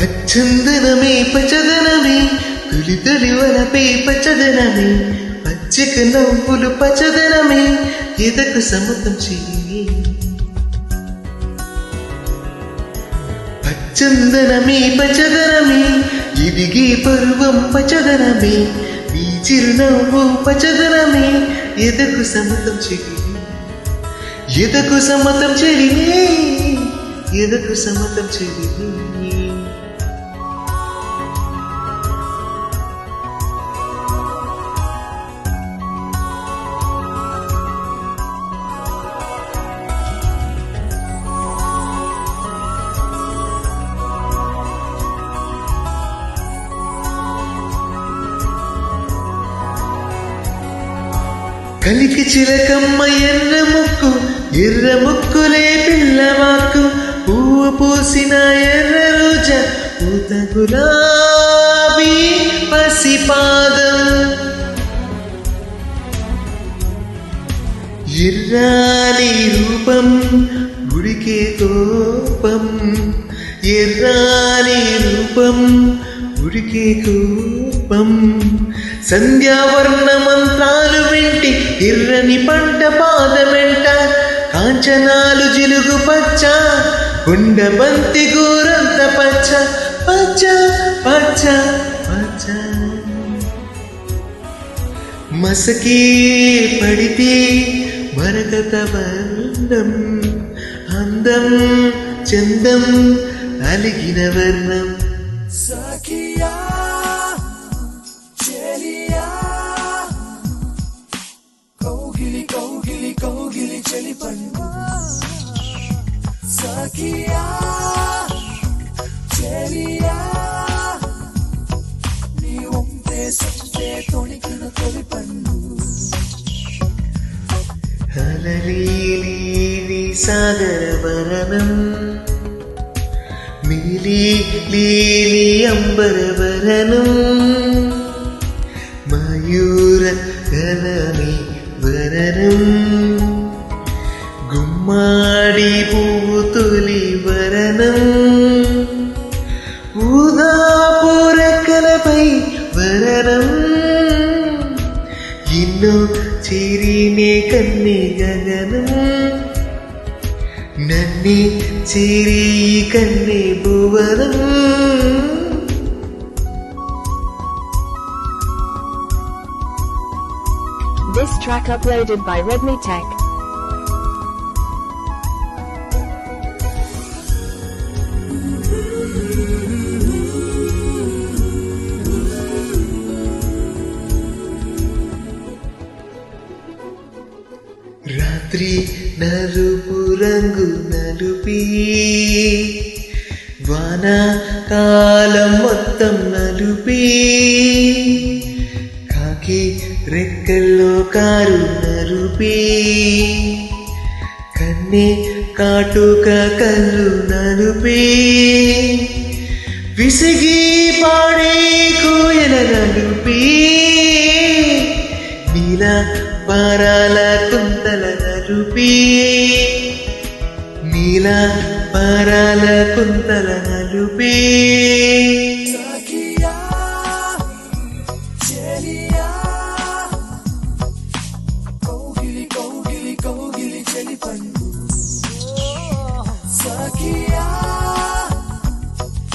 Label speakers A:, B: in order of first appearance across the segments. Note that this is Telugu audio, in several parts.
A: పచ్చందనమే పచ్చదనమే తొలి తొలి వలపే పచ్చదనమే పచ్చక నవ్వులు పచ్చదనమే ఎదకు సమతం చెయ్యి పచ్చందనమే పచ్చదనమే ఇదిగే పర్వం పచ్చదనమే ఈ చిరునవ్వు పచ్చదనమే ఎదకు సమతం చెయ్యి ఎదకు సమతం చెయ్యి ఎదకు సమతం చెయ్యి కలికి చిలకమ్మ ఎర్ర ముక్కులే పిల్లవాకు పువ్వు పూసిన ఎర్ర రోజ పూత గులాబీ పసిపాదం ఎర్రాని రూపం గుడికే కోపం ఎర్రాని రూపం గుడికే కోపం సంధ్యావర్ణ మంత్రాలు వింటి ఎర్రని పంట పాదమెంట కాంచనాలు జిలుగు పచ్చ గుండ బంతి గూరంత పచ్చ పచ్చ పచ్చ పచ్చ మసకే పడితే మరకత వర్ణం అందం చందం అలిగిన వర్ణం
B: సఖియా చెలియా కౌగిలి కౌగిలి కౌగిలి చెలి పండు సఖియా చెలియా నీ ఒంటే సంతే తొణికిన తొలి పండు
A: హలలీలి సాగర వరణం మిలి లీలి అంబరవరణం మయూర గలని వరణం గుమ్మాడి పువ్వు తొలి వరణం ఊదాపురకలపై వరణం ఇన్నో చిరినే కన్ని గగనం నన్నే చిరి కన్నే భువనం
C: This track uploaded by Redmi Tech.
A: రాత్రి నలుపు రంగు నలుపి వానా కాలం మొత్తం నలుపి కాకి రెక్కల్లో కారు నలుపి కన్నే కాటుక కళ్ళు నలుపి విసిగి పాడే కోయల నలుపి నీలా పారాల కుంతల నలుపి నీలా పారాల కుంతల నలుపి
B: సఖియా చెలియా కౌగిలి కౌగిలి కౌగిలి చెలి పండు సఖియా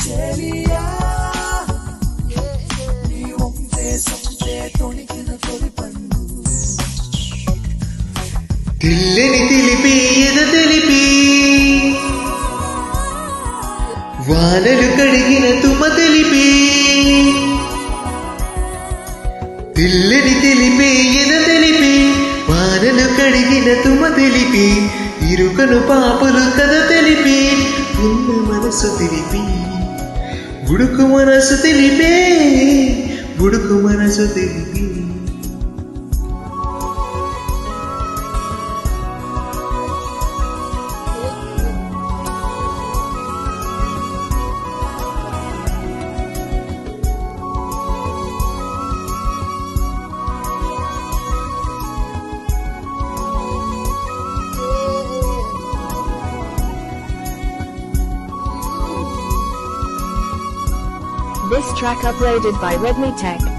B: చెలియా నీ ఒంటే సంతే తొణికిన తొలి పండు
A: తెల్లని తెలిపి ఎద తెలిపి వానలు కడిగిన తుమ తెలిపి తెల్లని తెలిపి ఎద తెలిపి వానలు కడిగిన తుమ తెలిపి ఇరుకను పాపలు కథ తెలిపి ఉన్న మనసు తెలిపి ఉడుకు మనసు తెలిపే ఉడుకు మనసు తెలిపి
C: This track uploaded by Redmi Tech.